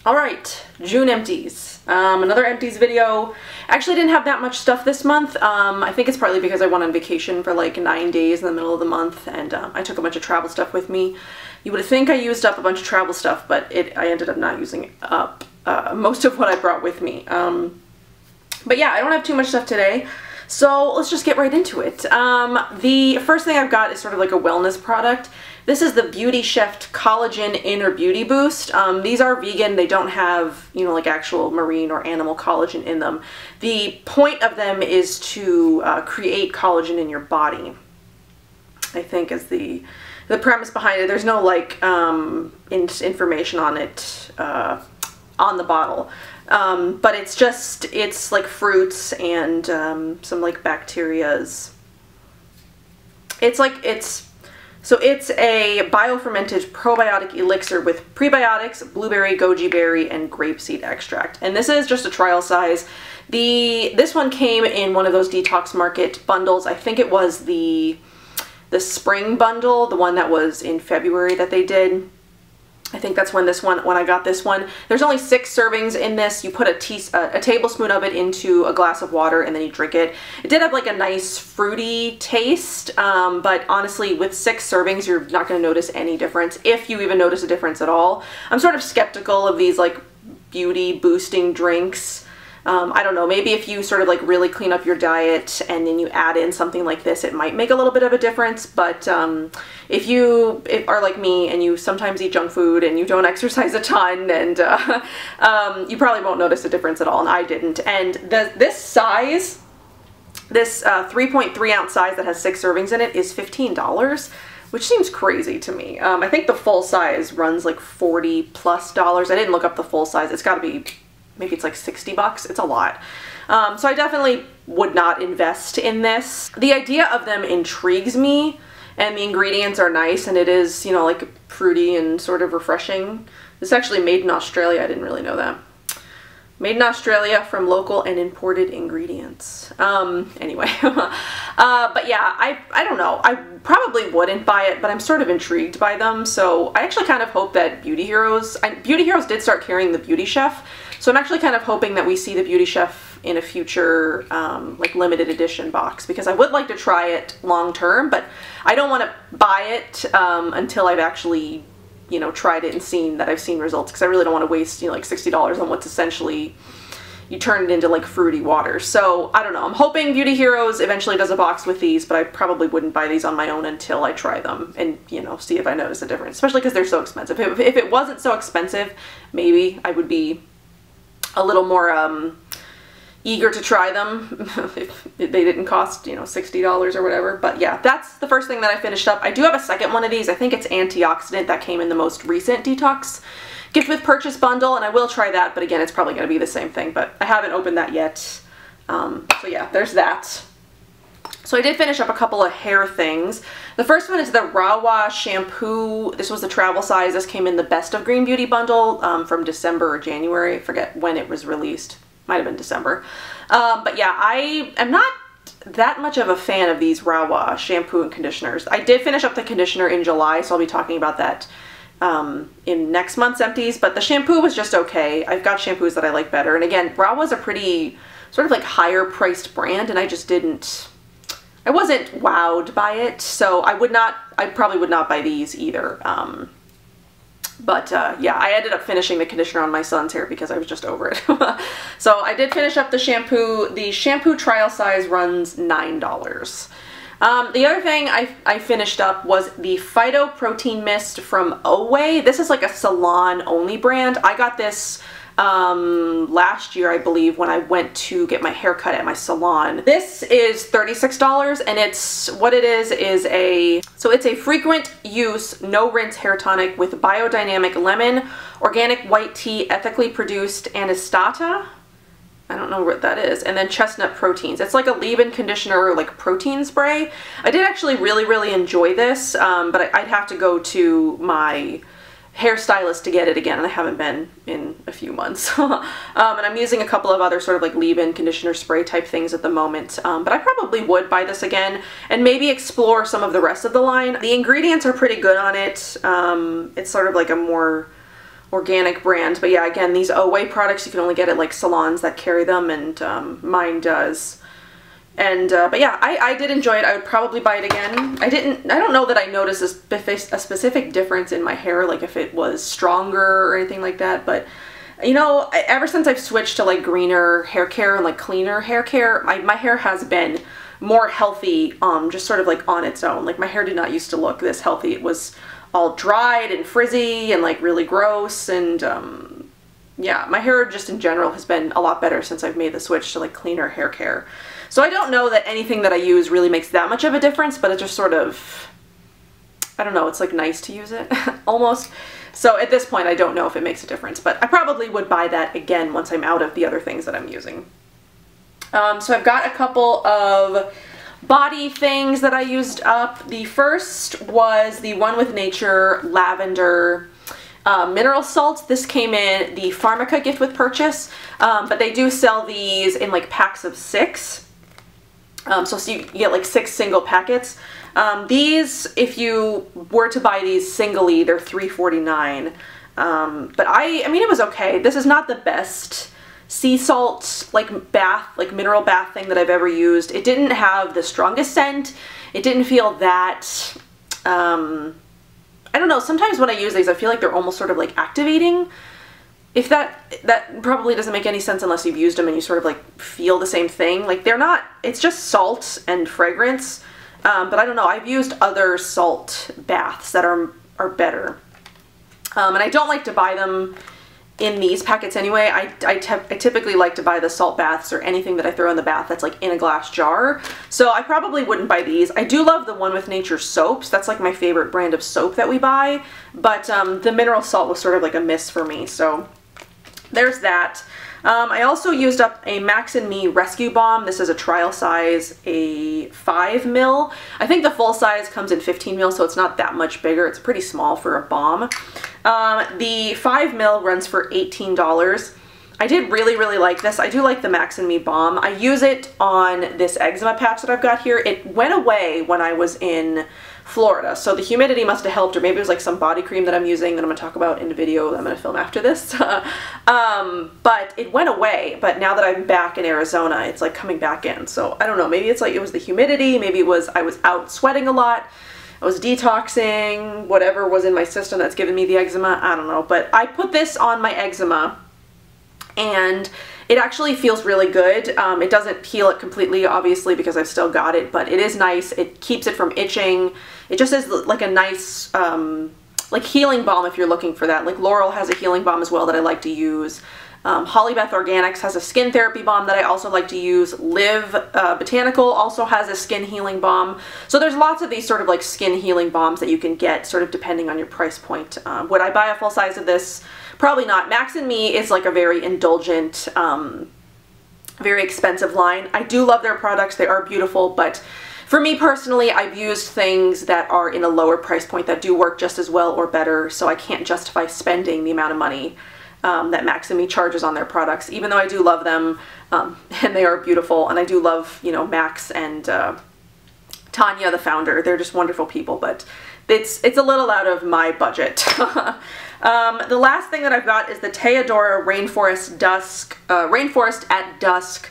Alright, June empties. Another empties video. Actually didn't have that much stuff this month. I think it's partly because I went on vacation for like 9 days in the middle of the month, and I took a bunch of travel stuff with me. You would think I used up a bunch of travel stuff, but I ended up not using up most of what I brought with me. But yeah, I don't have too much stuff today, so let's just get right into it. The first thing I've got is sort of like a wellness product. This is the Beauty Chef Collagen Inner Beauty Boost. These are vegan. They don't have, you know, like actual marine or animal collagen in them. The point of them is to create collagen in your body, I think, is the premise behind it. There's no like information on it on the bottle. But it's like fruits and some like bacterias. So it's a biofermented probiotic elixir with prebiotics, blueberry, goji berry, and grapeseed extract. And this is just a trial size. This one came in one of those Detox Market bundles. I think it was the spring bundle, the one that was in February that they did. I think that's when I got this one. There's only 6 servings in this. You put a tablespoon of it into a glass of water and then you drink it. It did have like a nice fruity taste, but honestly with 6 servings you're not going to notice any difference, if you even notice a difference at all. I'm sort of skeptical of these like beauty boosting drinks. I don't know, maybe if you sort of like really clean up your diet and then you add in something like this, it might make a little bit of a difference. But if you are like me and you sometimes eat junk food and you don't exercise a ton, and you probably won't notice a difference at all, and I didn't. And this size, this 3.3 ounce size that has 6 servings in it, is $15, which seems crazy to me. I think the full size runs like $40+. I didn't look up the full size. It's got to be, maybe it's like 60 bucks. It's a lot. So I definitely would not invest in this. The idea of them intrigues me, and the ingredients are nice, and it is, you know, like fruity and sort of refreshing. This is actually made in Australia. I didn't really know that. Made in Australia from local and imported ingredients. Anyway, but yeah, I don't know. I probably wouldn't buy it, but I'm sort of intrigued by them. So I actually kind of hope that Beauty Heroes did start carrying the Beauty Chef. So I'm actually kind of hoping that we see the Beauty Chef in a future like limited edition box, because I would like to try it long term, but I don't want to buy it until I've actually, you know, tried it and seen that I've seen results, because I really don't want to waste, you know, like $60 on what's essentially, you turn it into like fruity water. So I don't know. I'm hoping Beauty Heroes eventually does a box with these, but I probably wouldn't buy these on my own until I try them and, you know, see if I notice a difference, especially because they're so expensive. If it wasn't so expensive, maybe I would be a little more eager to try them if they didn't cost, you know, $60 or whatever. But yeah, that's the first thing that I finished up. I do have a second one of these. I think it's antioxidant, that came in the most recent Detox Gift with Purchase bundle, and I will try that, but again, it's probably going to be the same thing, but I haven't opened that yet. So yeah, there's that. So I did finish up a couple of hair things. The first one is the Rawa shampoo. This was the travel size. This came in the Best of Green Beauty bundle from December or January. I forget when it was released. Might have been December. But yeah, I am not that much of a fan of these Rawa shampoo and conditioners. I did finish up the conditioner in July, so I'll be talking about that in next month's empties, but the shampoo was just okay. I've got shampoos that I like better. And again, Rawa's a pretty sort of like higher priced brand, and I wasn't wowed by it, so I probably would not buy these either. But yeah, I ended up finishing the conditioner on my son's hair because I was just over it. So I did finish up the shampoo. The shampoo trial size runs $9. The other thing I finished up was the Phyto Protein Mist from Away. This is like a salon only brand. I got this last year, I believe, when I went to get my hair cut at my salon. This is $36, and it's a frequent use, no rinse hair tonic with biodynamic lemon, organic white tea, ethically produced anistata. I don't know what that is. And then chestnut proteins. It's like a leave-in conditioner, like protein spray. I did actually really enjoy this, but I'd have to go to my hairstylist to get it again, and I haven't been in a few months. And I'm using a couple of other sort of like leave-in conditioner spray type things at the moment, but I probably would buy this again and maybe explore some of the rest of the line. The ingredients are pretty good on it. It's sort of like a more organic brand. But yeah, again, these Away products you can only get at like salons that carry them, and mine does. And but yeah, I did enjoy it. I would probably buy it again. I don't know that I noticed a specific difference in my hair, like if it was stronger or anything like that, but you know, ever since I've switched to like greener hair care and like cleaner hair care, my hair has been more healthy, just sort of like on its own. Like my hair did not used to look this healthy. It was all dried and frizzy and like really gross, and yeah, my hair just in general has been a lot better since I've made the switch to like cleaner hair care. So I don't know that anything that I use really makes that much of a difference, but it just sort of, I don't know, it's like nice to use it almost. So at this point I don't know if it makes a difference, but I probably would buy that again once I'm out of the other things that I'm using. So I've got a couple of body things that I used up. The first was the One with Nature Lavender mineral salt. This came in the Pharmaca gift with purchase, but they do sell these in like packs of 6. So you get like 6 single packets. These, if you were to buy these singly, they're $3.49. But I mean, it was okay. This is not the best sea salt like bath, like mineral bath thing that I've ever used. It didn't have the strongest scent. It didn't feel that, I don't know, sometimes when I use these I feel like they're almost sort of like activating. If that probably doesn't make any sense unless you've used them and you sort of like feel the same thing. Like they're not, it's just salt and fragrance. But I don't know, I've used other salt baths that are better. And I don't like to buy them in these packets anyway. I typically like to buy the salt baths or anything that I throw in the bath that's like in a glass jar. So I probably wouldn't buy these. I do love the One with Nature soaps. That's like my favorite brand of soap that we buy. But the mineral salt was sort of like a miss for me. So there's that. I also used up a Max & Me Rescue Balm. This is a trial size, a 5 ml. I think the full size comes in 15 ml, so it's not that much bigger. It's pretty small for a balm. The 5 ml runs for $18. I did really like this. I do like the Max & Me Balm. I use it on this eczema patch that I've got here. It went away when I was in Florida, so the humidity must have helped, or maybe it was like some body cream that I'm using that I'm going to talk about in the video that I'm going to film after this. But it went away, but now that I'm back in Arizona, it's like coming back in. So I don't know, maybe it's like it was the humidity, maybe it was I was out sweating a lot, I was detoxing, whatever was in my system that's giving me the eczema, I don't know. But I put this on my eczema and it actually feels really good. It doesn't heal it completely, obviously, because I've still got it, but it is nice. It keeps it from itching. It just is like a nice, like healing balm if you're looking for that. Like Laurel has a healing balm as well that I like to use. Hollybeth Organics has a skin therapy balm that I also like to use. Live Botanical also has a skin healing balm. So there's lots of these sort of like skin healing balms that you can get sort of depending on your price point. Would I buy a full size of this? Probably not. Max & Me is like a very indulgent, very expensive line. I do love their products. They are beautiful, but for me personally, I've used things that are in a lower price point that do work just as well or better, so I can't justify spending the amount of money that Max & Me charges on their products, even though I do love them, and they are beautiful, and I do love, you know, Max and Tanya, the founder. They're just wonderful people, but it's a little out of my budget. The last thing that I've got is the Teodora Rainforest at Dusk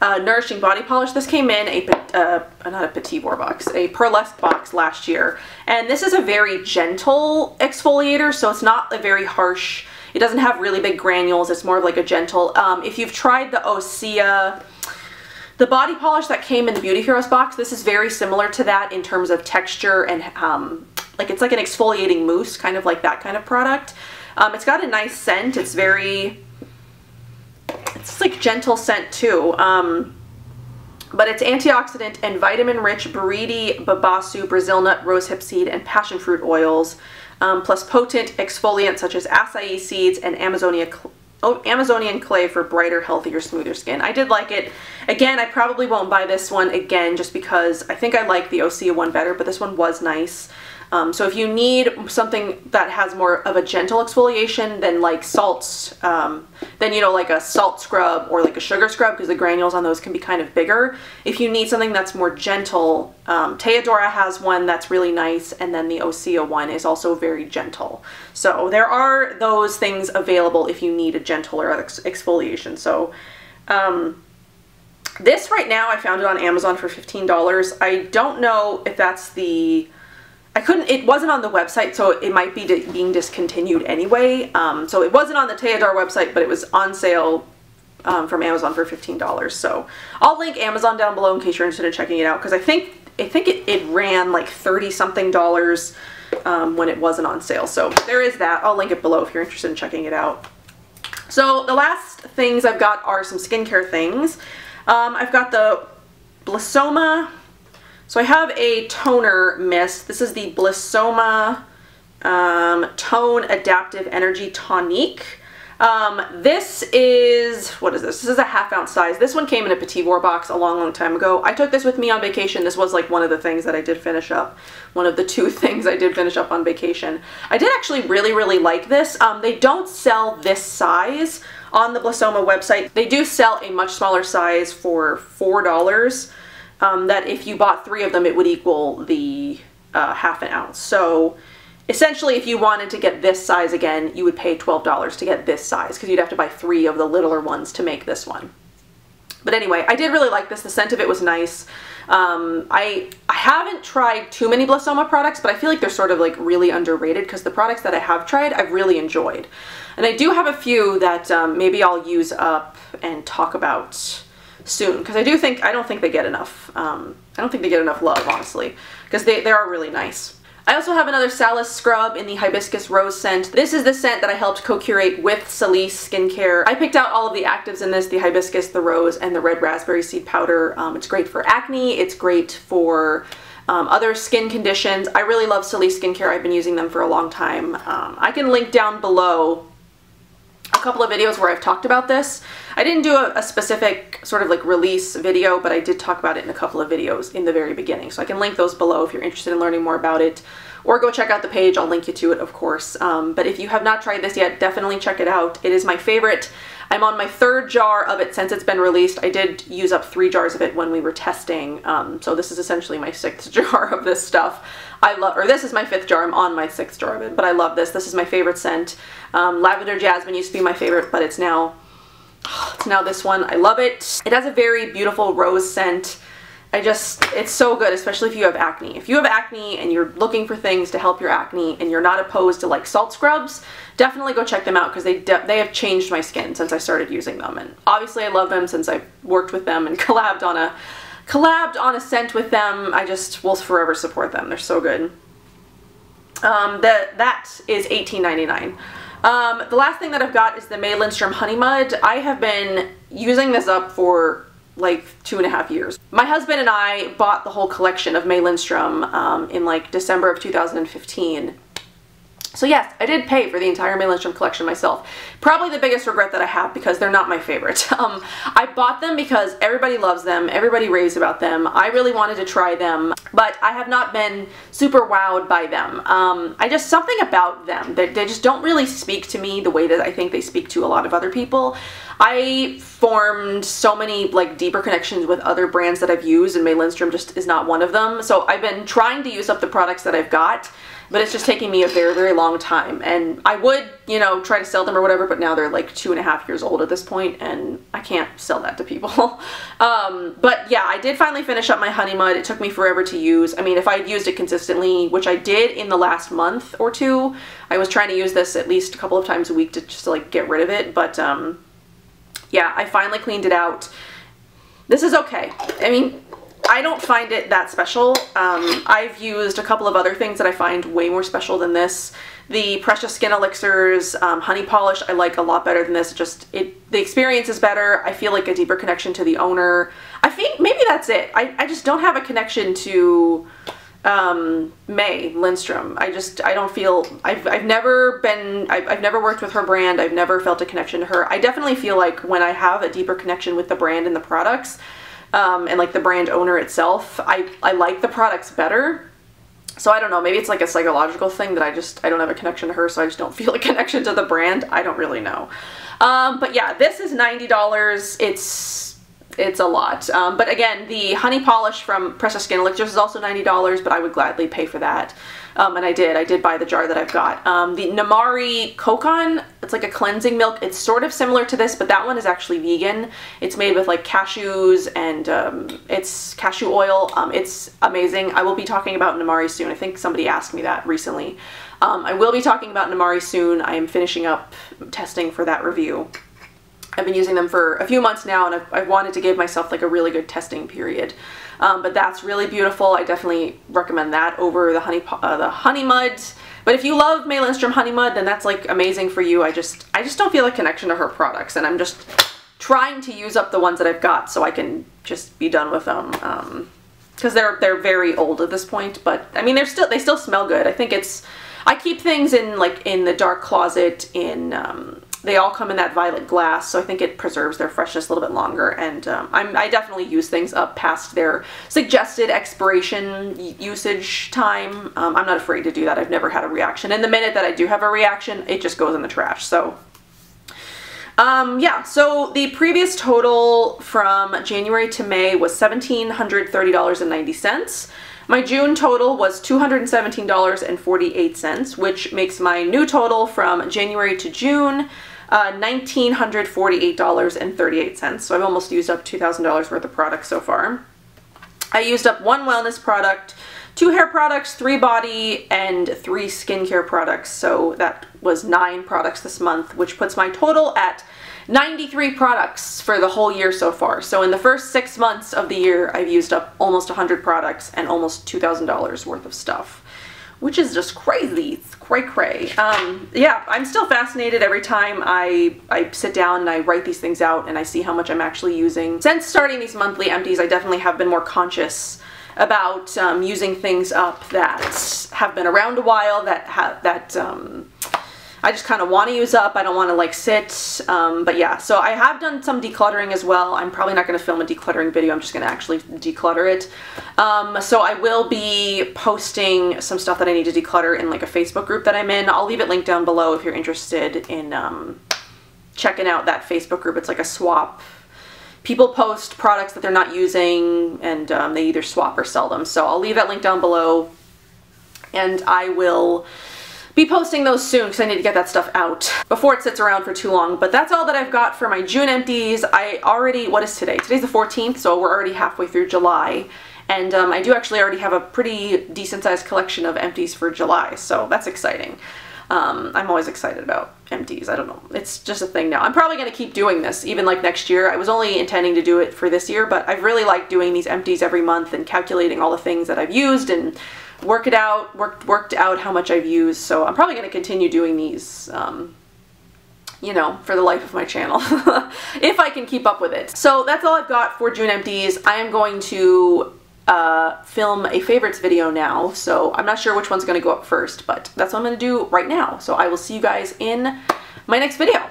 Nourishing Body Polish. This came in not a Petit Bour box, a Pearlesque box last year, and this is a very gentle exfoliator, so it's not a very harsh. It doesn't have really big granules. It's more of like a gentle. If you've tried the Osea, the body polish that came in the Beauty Heroes box, this is very similar to that in terms of texture and like it's like an exfoliating mousse, kind of like that kind of product. It's got a nice scent. It's like gentle scent too. But it's antioxidant and vitamin rich beriti, babasu, Brazil nut, rosehip seed, and passion fruit oils, plus potent exfoliants such as acai seeds and Amazonian clay for brighter, healthier, smoother skin. I did like it. Again, I probably won't buy this one again just because I think I like the Osea one better, but this one was nice. So if you need something that has more of a gentle exfoliation than like salts, then you know, like a salt scrub or like a sugar scrub, because the granules on those can be kind of bigger. If you need something that's more gentle, Teodora has one that's really nice, and then the Osea one is also very gentle. So there are those things available if you need a gentler exfoliation. So this right now, I found it on Amazon for $15. I don't know if that's the... it wasn't on the website, so it might be being discontinued anyway. So it wasn't on the Teodora website, but it was on sale from Amazon for $15. So I'll link Amazon down below in case you're interested in checking it out, because I think it ran like $30-something when it wasn't on sale. So there is that. I'll link it below if you're interested in checking it out. So the last things I've got are some skincare things. I've got the Blissoma. So I have a toner mist. This is the Blissoma Tone Adaptive Energy Tonique. This is, what is this? This is a ½ ounce size. This one came in a Petit Vour box a long time ago. I took this with me on vacation. This was like one of the things that I did finish up. One of the 2 things I did finish up on vacation. I did actually really like this. They don't sell this size on the Blissoma website. They do sell a much smaller size for $4. That if you bought 3 of them, it would equal the ½ ounce. So essentially, if you wanted to get this size again, you would pay $12 to get this size, because you'd have to buy 3 of the littler ones to make this one. But anyway, I did really like this. The scent of it was nice. I haven't tried too many Blissoma products, but I feel like they're sort of like really underrated, because the products that I have tried, I've really enjoyed. And I do have a few that maybe I'll use up and talk about soon, because I don't think they get enough. I don't think they get enough love, honestly, because they are really nice. I also have another Salus scrub in the Hibiscus Rose scent. This is the scent that I helped co-curate with Salise Skincare. I picked out all of the actives in this, the hibiscus, the rose, and the red raspberry seed powder. It's great for acne. It's great for other skin conditions. I really love Salise Skincare. I've been using them for a long time. I can link down below a couple of videos where I've talked about this. I didn't do a specific sort of like release video, but I did talk about it in a couple of videos in the very beginning. So I can link those below if you're interested in learning more about it, or go check out the page. I'll link you to it, of course. But if you have not tried this yet, definitely check it out. It is my favorite. I'm on my 3rd jar of it since it's been released. I did use up 3 jars of it when we were testing. So this is essentially my 6th jar of this stuff. This is my 5th jar. I'm on my 6th jar of it, but I love this. This is my favorite scent. Lavender Jasmine used to be my favorite, but it's now this one. I love it. It has a very beautiful rose scent. It's so good, especially if you have acne. If you have acne and you're looking for things to help your acne and you're not opposed to like salt scrubs, definitely go check them out, because they have changed my skin since I started using them. And obviously I love them since I've worked with them and collabed on a scent with them. I just will forever support them. They're so good. That is $18.99. The last thing that I've got is the May Lindstrom Honey Mud. I have been using this up for like 2.5 years. My husband and I bought the whole collection of May Lindstrom in like December of 2015. So yes, I did pay for the entire May Lindstrom collection myself. Probably the biggest regret that I have, because they're not my favorite. I bought them because everybody loves them, everybody raves about them. I really wanted to try them, but I have not been super wowed by them. Something about them, they just don't really speak to me the way that I think they speak to a lot of other people. I formed so many like deeper connections with other brands that I've used, and May Lindstrom just is not one of them. So I've been trying to use up the products that I've got, but it's just taking me a very long time. And I would, you know, try to sell them or whatever, but now they're like 2.5 years old at this point, and I can't sell that to people. But yeah, I did finally finish up my Honey Mud. It took me forever to use. I mean, if I'd used it consistently, which I did in the last month or 2, I was trying to use this at least a couple of times a week to just like get rid of it. But yeah, I finally cleaned it out. This is okay. I mean, I don't find it that special. I've used a couple of other things that I find way more special than this. The Precious Skin Elixirs Honey Polish I like a lot better than this. The experience is better. I feel like a deeper connection to the owner. I think maybe that's it. I just don't have a connection to May Lindstrom. I don't feel, I've never worked with her brand. I've never felt a connection to her. I definitely feel like when I have a deeper connection with the brand and the products, and like the brand owner itself, I like the products better. So I don't know, maybe it's like a psychological thing that I don't have a connection to her, so I just don't feel a connection to the brand. I don't really know. But yeah, this is $90. It's a lot. But again, the honey polish from Precious Skin Elixirs is also $90, but I would gladly pay for that. And I did buy the jar that I've got. The Namari Kokon, it's like a cleansing milk. It's sort of similar to this, but that one is actually vegan. It's made with like cashews and it's cashew oil. It's amazing. I will be talking about Namari soon. I think somebody asked me that recently. I will be talking about Namari soon. I am finishing up testing for that review. I've been using them for a few months now, and I've wanted to give myself like a really good testing period. But that's really beautiful. I definitely recommend that over the Honey Mud. But if you love May Lindstrom Honey Mud, then that's like amazing for you. I just don't feel a connection to her products, and I'm just trying to use up the ones that I've got so I can just be done with them. Because they're very old at this point, but I mean they still smell good. I think I keep things in the dark closet they all come in that violet glass, so I think it preserves their freshness a little bit longer, and I definitely use things up past their suggested expiration usage time. I'm not afraid to do that. I've never had a reaction, and the minute that I do have a reaction, it just goes in the trash. So yeah, so the previous total from January to May was $1,730.90. My June total was $217.48, which makes my new total from January to June $1,948.38. So I've almost used up $2,000 worth of products so far. I used up 1 wellness product, 2 hair products, 3 body, and 3 skincare products. So that was 9 products this month, which puts my total at 93 products for the whole year so far. So in the first 6 months of the year, I've used up almost 100 products and almost $2,000 worth of stuff, which is just crazy. It's cray-cray. Yeah, I'm still fascinated every time I sit down and I write these things out and I see how much I'm actually using. Since starting these monthly empties, I definitely have been more conscious about using things up that have been around a while, that I just kind of want to use up. I don't want to like sit, but yeah, so I have done some decluttering as well. I'm probably not going to film a decluttering video. I'm just going to actually declutter it. So I will be posting some stuff that I need to declutter in like a Facebook group that I'm in. I'll leave it linked down below if you're interested in checking out that Facebook group. It's like a swap. People post products that they're not using, and they either swap or sell them. So I'll leave that link down below, and I will be posting those soon because I need to get that stuff out before it sits around for too long. But that's all that I've got for my June empties. What is today? Today's the 14th, so we're already halfway through July. And I do actually already have a pretty decent sized collection of empties for July, so that's exciting. I'm always excited about empties. I don't know. It's just a thing now. I'm probably going to keep doing this even like next year. I was only intending to do it for this year, but I've really liked doing these empties every month and calculating all the things that I've used and worked out how much I've used. So I'm probably going to continue doing these, you know, for the life of my channel, if I can keep up with it. So that's all I've got for June empties. I am going to film a favorites video now, so I'm not sure which one's going to go up first, but that's what I'm going to do right now. So I will see you guys in my next video.